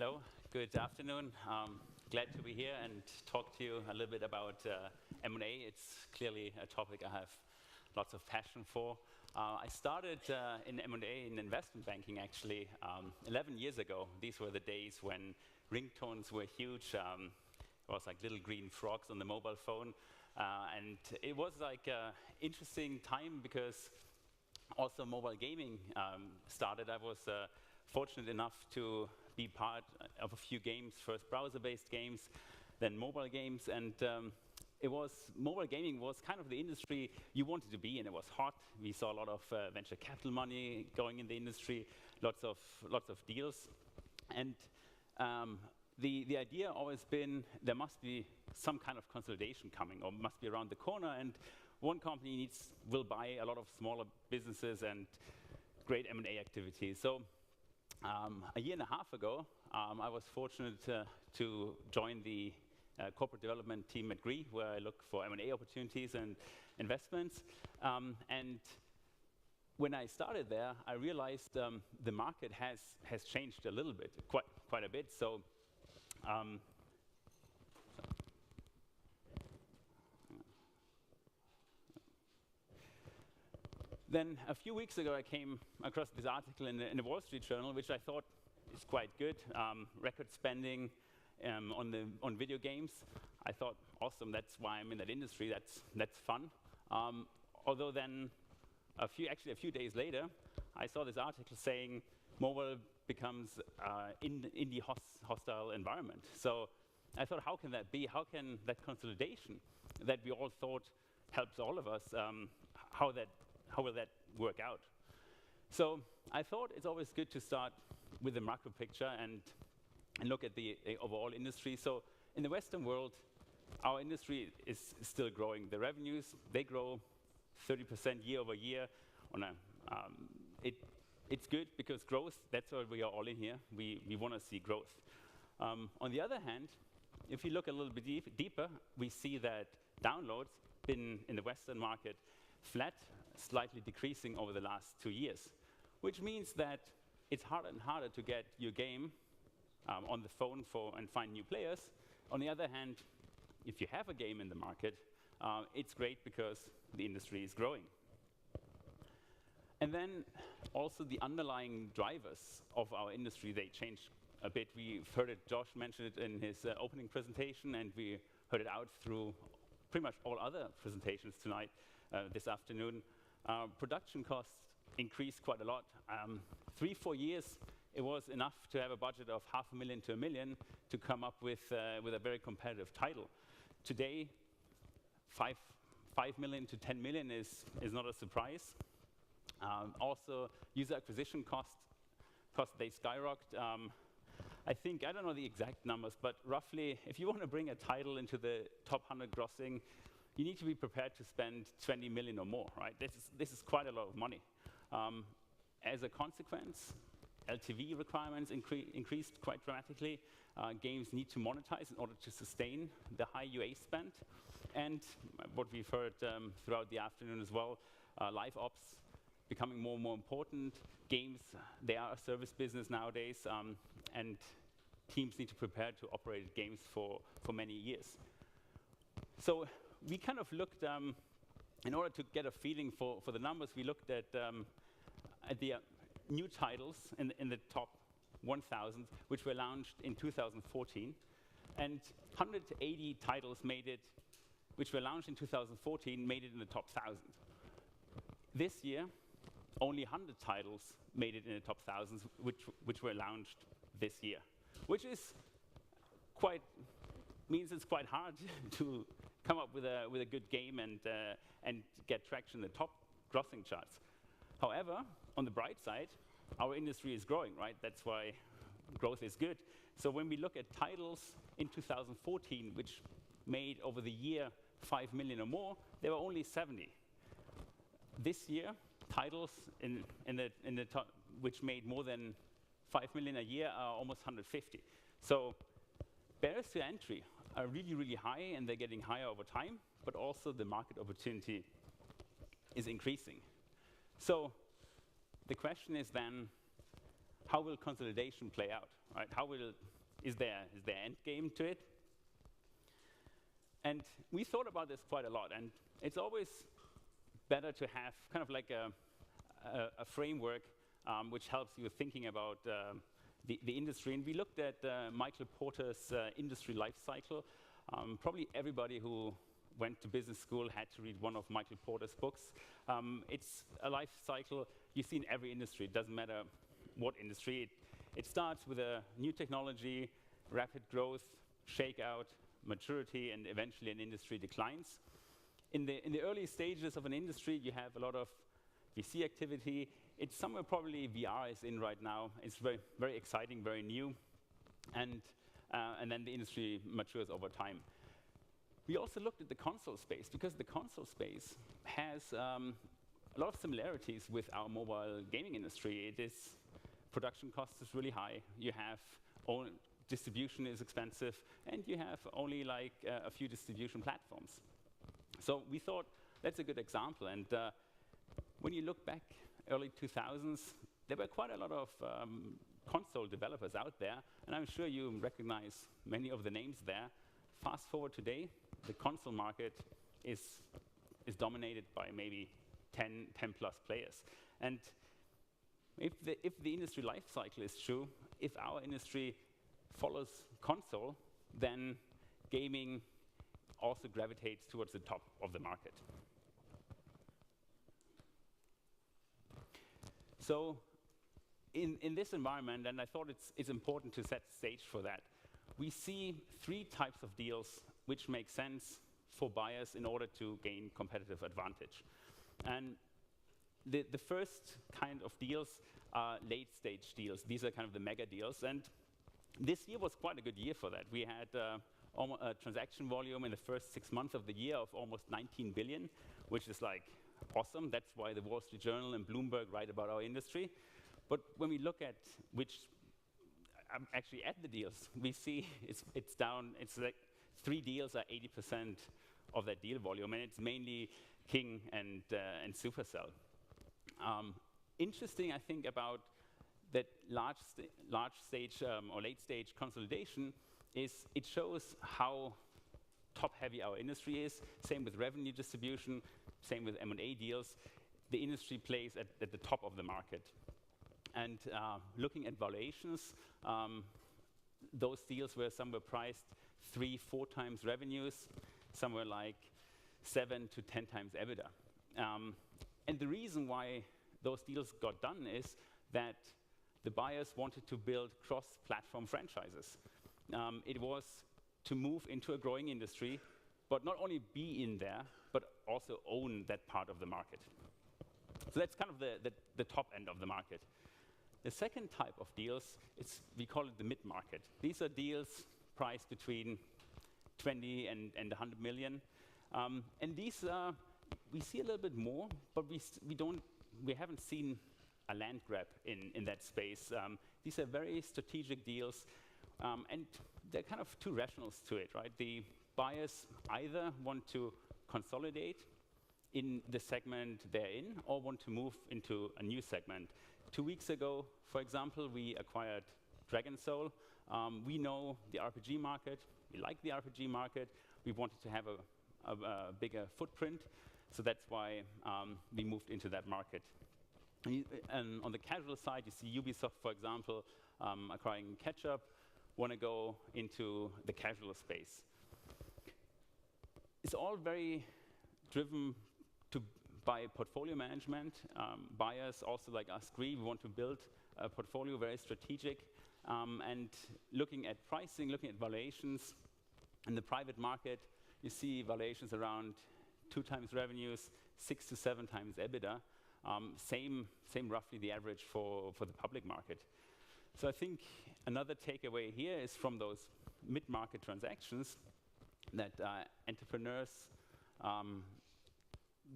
Hello, good afternoon. Glad to be here and talk to you a little bit about M&A. It's clearly a topic I have lots of passion for. I started in M&A in investment banking actually 11 years ago. These were the days when ringtones were huge. It was like little green frogs on the mobile phone. And it was like an interesting time because also mobile gaming started. I was fortunate enough to be part of a few games, first browser-based games, then mobile games, and mobile gaming was kind of the industry you wanted to be in. It was hot. We saw a lot of venture capital money going in the industry, lots of deals, and the idea always been there must be some kind of consolidation coming, or must be around the corner, and one company will buy a lot of smaller businesses and great M&A activities. So a year and a half ago, I was fortunate to join the corporate development team at Gree, where I look for M&A opportunities and investments. And when I started there, I realized the market has changed a little bit, quite a bit. So then a few weeks ago, I came across this article in the Wall Street Journal, which I thought is quite good. Record spending on video games. I thought, awesome, that's why I'm in that industry. That's fun. Although then, a few days later, I saw this article saying mobile becomes in the hostile environment. So I thought, how can that be? How can that consolidation that we all thought helps all of us, how will that work out? So I thought it's always good to start with the macro picture and look at the overall industry. So in the Western world, our industry is still growing. The revenues, they grow 30% year over year. It's good because growth, that's why we are all in here. We want to see growth. On the other hand, if you look a little bit deeper, we see that downloads been in the Western market flat, slightly decreasing over the last 2 years, which means that it's harder and harder to get your game on the phone and find new players. On the other hand, if you have a game in the market, it's great because the industry is growing. And then also the underlying drivers of our industry, they change a bit. We've heard it, Josh mentioned it in his opening presentation, and we heard it out through pretty much all other presentations tonight, this afternoon. Production costs increased quite a lot. 3-4 years, it was enough to have a budget of $500,000 to $1 million to come up with a very competitive title. Today, $5 million to $10 million is not a surprise. Also, user acquisition costs, they skyrocketed. I don't know the exact numbers, but roughly, if you want to bring a title into the top 100 grossing, you need to be prepared to spend $20 million or more, right? This is quite a lot of money. As a consequence, LTV requirements increased quite dramatically. Games need to monetize in order to sustain the high UA spend. And what we've heard throughout the afternoon as well, live ops becoming more and more important. Games, they are a service business nowadays, and teams need to prepare to operate games for many years. So we kind of looked, in order to get a feeling for the numbers, we looked at the new titles in the top 1,000, which were launched in 2014. And 180 titles which were launched in 2014, made it in the top 1,000. This year, only 100 titles made it in the top 1,000, which were launched this year, which is means it's quite hard to come up with a good game and get traction in the top grossing charts. However, on the bright side, our industry is growing, right? That's why growth is good. So when we look at titles in 2014, which made over the year $5 million or more, there were only 70. This year, titles in the top, which made more than $5 million a year, are almost 150. So barriers to entry are really, really high, and they're getting higher over time, but also the market opportunity is increasing. So the question is then, how will consolidation play out, right? Is there end game to it? And we thought about this quite a lot, and it's always better to have kind of like a framework which helps you thinking about the industry. And we looked at Michael Porter's industry life cycle. Probably everybody who went to business school had to read one of Michael Porter's books. It's a life cycle you see in every industry. It doesn't matter what industry. It starts with a new technology, rapid growth, shakeout, maturity, and eventually an industry declines. In the early stages of an industry, you have a lot of VC activity. It's somewhere probably VR is in right now. It's very, very exciting, very new. And then the industry matures over time. We also looked at the console space, because the console space has a lot of similarities with our mobile gaming industry. Production cost is really high. You have distribution is expensive, and you have only like a few distribution platforms. So we thought that's a good example. And when you look back early 2000s, there were quite a lot of console developers out there, and I'm sure you recognize many of the names there. Fast forward today, the console market is dominated by maybe 10 plus players. And if the industry life cycle is true, if our industry follows console, then gaming also gravitates towards the top of the market. So in this environment, and I thought it's important to set the stage for that, we see three types of deals which make sense for buyers in order to gain competitive advantage. And the first kind of deals are late-stage deals. These are kind of the mega deals. And this year was quite a good year for that. We had a transaction volume in the first 6 months of the year of almost 19 billion, which is like awesome. That's why the Wall Street Journal and Bloomberg write about our industry. But when we look at actually at the deals, we see it's down. It's like 3 deals are 80% of that deal volume, and it's mainly King and Supercell. Interesting, I think, about that large stage or late stage consolidation is it shows how top heavy our industry is. Same with revenue distribution, same with M&A deals. The industry plays at the top of the market. And looking at valuations, those deals were somewhere priced 3-4 times revenues, somewhere like 7 to 10 times EBITDA. And the reason why those deals got done is that the buyers wanted to build cross-platform franchises. It was to move into a growing industry, but not only be in there, but also own that part of the market. So that's kind of the top end of the market. The second type of deals, we call it the mid-market. These are deals priced between 20 and 100 million. And these, we see a little bit more, but we haven't seen a land grab in that space. These are very strategic deals, and there are kind of two rationales to it, right? The buyers either want to consolidate in the segment they're in, or want to move into a new segment. 2 weeks ago, for example, we acquired Dragon Soul. We know the RPG market. We like the RPG market. We wanted to have a bigger footprint, so that's why we moved into that market. And on the casual side, you see Ubisoft, for example, acquiring Ketchup, want to go into the casual space. It's all very driven by portfolio management. Buyers, also like us, Gree, we want to build a portfolio very strategic, and looking at pricing, looking at valuations. In the private market, you see valuations around 2 times revenues, 6 to 7 times EBITDA. Same roughly the average for the public market. So I think another takeaway here is from those mid-market transactions that entrepreneurs,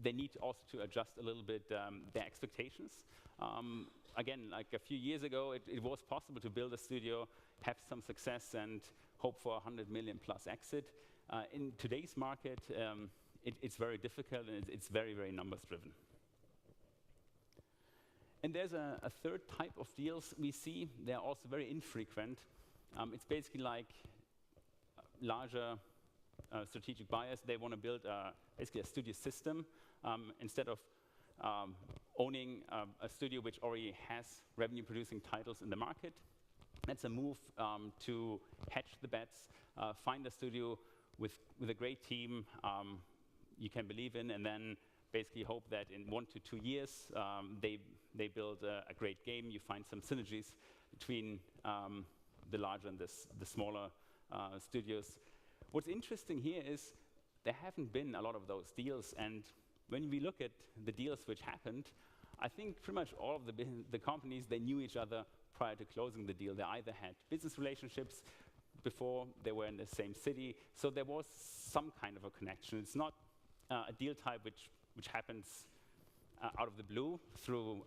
they need also to adjust a little bit their expectations. Again, like a few years ago, it was possible to build a studio, have some success, and hope for 100 million plus exit. In today's market, it's very difficult, and it's very, very numbers driven. And there's a third type of deals we see. They're also very infrequent. It's basically like larger strategic buyers. They want to build basically a studio system instead of owning a studio which already has revenue-producing titles in the market. That's a move to hedge the bets, find a studio with a great team you can believe in, and then basically hope that in 1 to 2 years they build a great game. You find some synergies between the larger and the smaller studios. What's interesting here is there haven't been a lot of those deals, and when we look at the deals which happened, I think pretty much all of the companies, they knew each other prior to closing the deal. They either had business relationships before, they were in the same city, so there was some kind of a connection. It's not a deal type which happens out of the blue through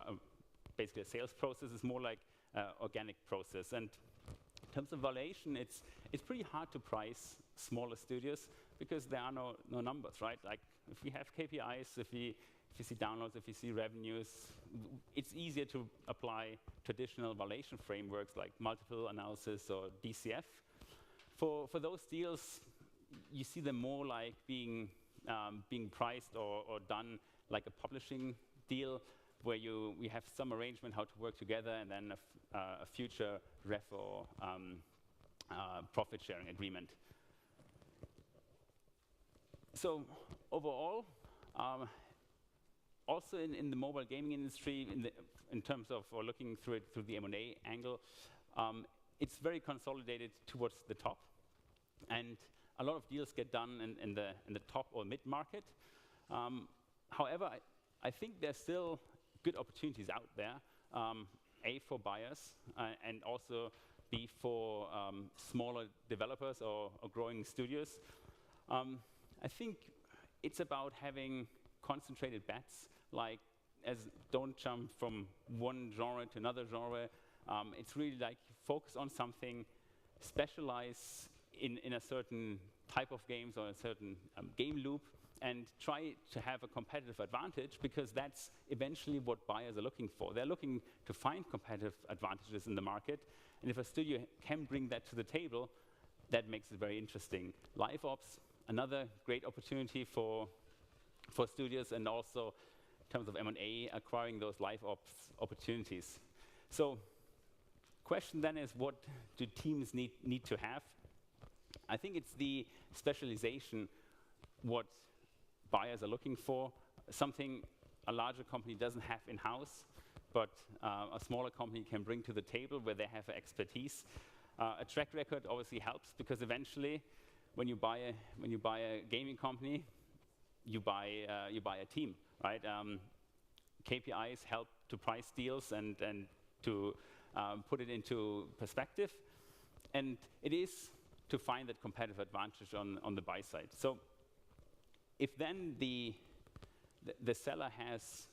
basically a sales process. It's more like an organic process. And in terms of valuation, it's pretty hard to price smaller studios because there are no numbers, right? Like if we have KPIs, if you see downloads, if you see revenues, it's easier to apply traditional valuation frameworks like multiple analysis or DCF. For those deals, you see them more like being priced or done like a publishing deal, where we have some arrangement how to work together, and then a future ref or profit sharing agreement. So overall, also in the mobile gaming industry, in terms of or looking through it through the M&A angle, it's very consolidated towards the top, and a lot of deals get done in the top or mid-market. However, I think there's still good opportunities out there, A, for buyers, and also B, for smaller developers or growing studios. I think it's about having concentrated bets, like don't jump from one genre to another genre. It's really like focus on something, specialize in a certain type of games or a certain game loop, and try to have a competitive advantage, because that's eventually what buyers are looking for. They're looking to find competitive advantages in the market, and if a studio can bring that to the table, that makes it very interesting. Live ops, another great opportunity for studios, and also in terms of M&A, acquiring those live ops opportunities. So question then is, what do teams need to have? I think it's the specialization what buyers are looking for, something a larger company doesn't have in-house, but a smaller company can bring to the table where they have expertise. A track record obviously helps, because eventually when you buy a gaming company, you buy a team, right? KPIs help to price deals and to put it into perspective, and it is to find that competitive advantage on the buy side. So if then the seller has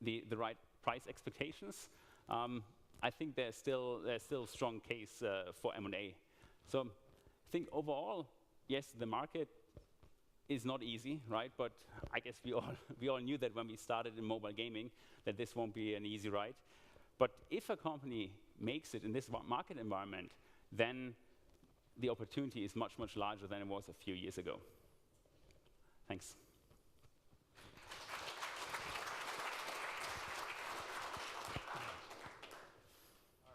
the right price expectations, I think there's still a strong case for M&A. So I think overall, yes, the market is not easy, right? But I guess we all knew that when we started in mobile gaming, that this won't be an easy ride. But if a company makes it in this market environment, then the opportunity is much, much larger than it was a few years ago. Thanks.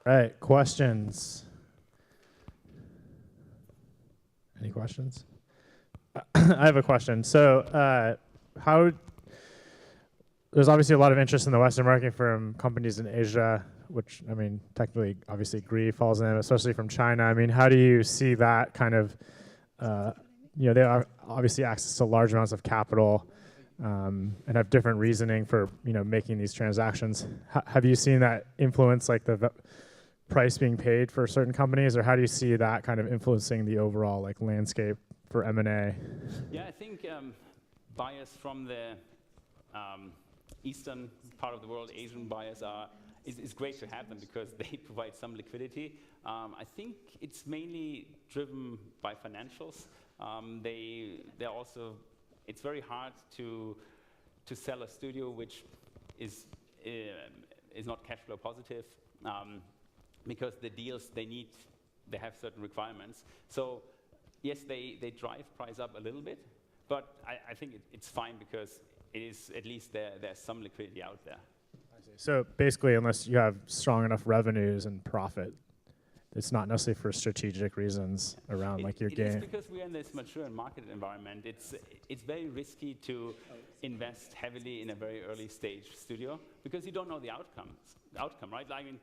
All right, questions? Any questions? I have a question. So there's obviously a lot of interest in the Western market from companies in Asia, which, I mean, technically, obviously, Gree falls in, especially from China. I mean, how do you see that kind of, they are obviously access to large amounts of capital and have different reasoning for, making these transactions. Have you seen that influence, like, the price being paid for certain companies, or how do you see that kind of influencing the overall, like, landscape for M&A? Yeah, I think buyers from the eastern part of the world, Asian buyers, it's great to have them because they provide some liquidity. I think it's mainly driven by financials. They're also, it's very hard to sell a studio which is is not cash flow positive because the deals they have certain requirements. So yes, they drive price up a little bit, but I think it's fine because it is at least there's some liquidity out there. I see. So basically, unless you have strong enough revenues and profit, it's not necessarily for strategic reasons around like your game. It is because we're in this mature market environment. It's very risky to invest heavily in a very early stage studio because you don't know the outcome, right? I mean,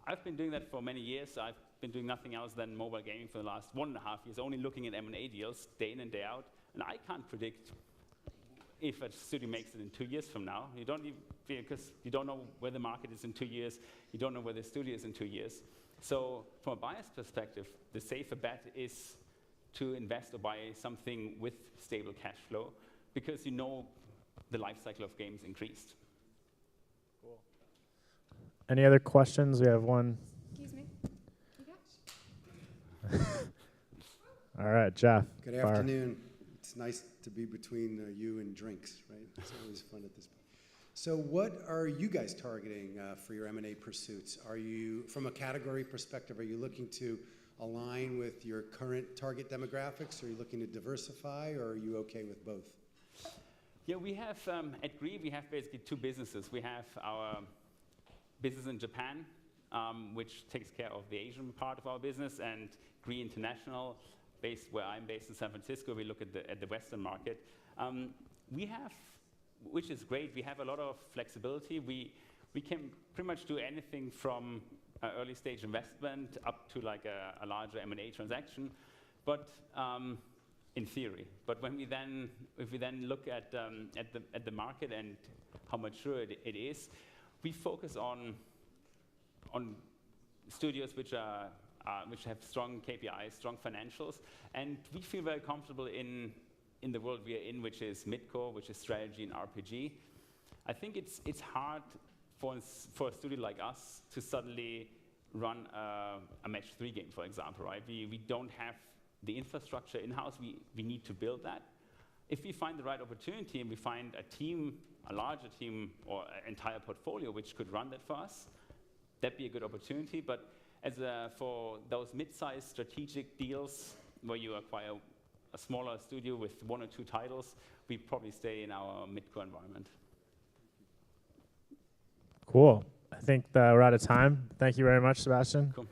I've been doing that for many years. I've been doing nothing else than mobile gaming for the last 1.5 years, only looking at M&A deals day in and day out, and I can't predict if a studio makes it in 2 years from now. You don't even, because you don't know where the market is in 2 years. You don't know where the studio is in 2 years. So from a buyer's perspective, the safer bet is to invest or buy something with stable cash flow because you know the life cycle of games increased. Cool. Any other questions? We have one. Excuse me. You guys? All right, Jeff. Good afternoon. It's nice to be between you and drinks, right? It's always fun at this point. So what are you guys targeting for your M&A pursuits? Are you, from a category perspective, are you looking to align with your current target demographics? Are you looking to diversify, or are you okay with both? Yeah, we have, at Gree, we have basically two businesses. We have our business in Japan, which takes care of the Asian part of our business, and Gree International, where I'm based in San Francisco, we look at the Western market. We have, which is great, we have a lot of flexibility. We can pretty much do anything from early stage investment up to like a larger M&A transaction, but in theory. But when if we then look at the market and how mature it is, we focus on studios which have strong KPIs, strong financials, and we feel very comfortable in the world we are in, which is mid-core, which is strategy and RPG. I think it's hard for a studio like us to suddenly run a match 3 game, for example, right? We don't have the infrastructure in-house. We need to build that. If we find the right opportunity and we find a team, a larger team, or an entire portfolio which could run that for us, that'd be a good opportunity. But for those mid-sized strategic deals where you acquire a smaller studio with 1 or 2 titles, we probably stay in our mid-core environment. Cool. I think we're out of time. Thank you very much, Sebastian. Cool.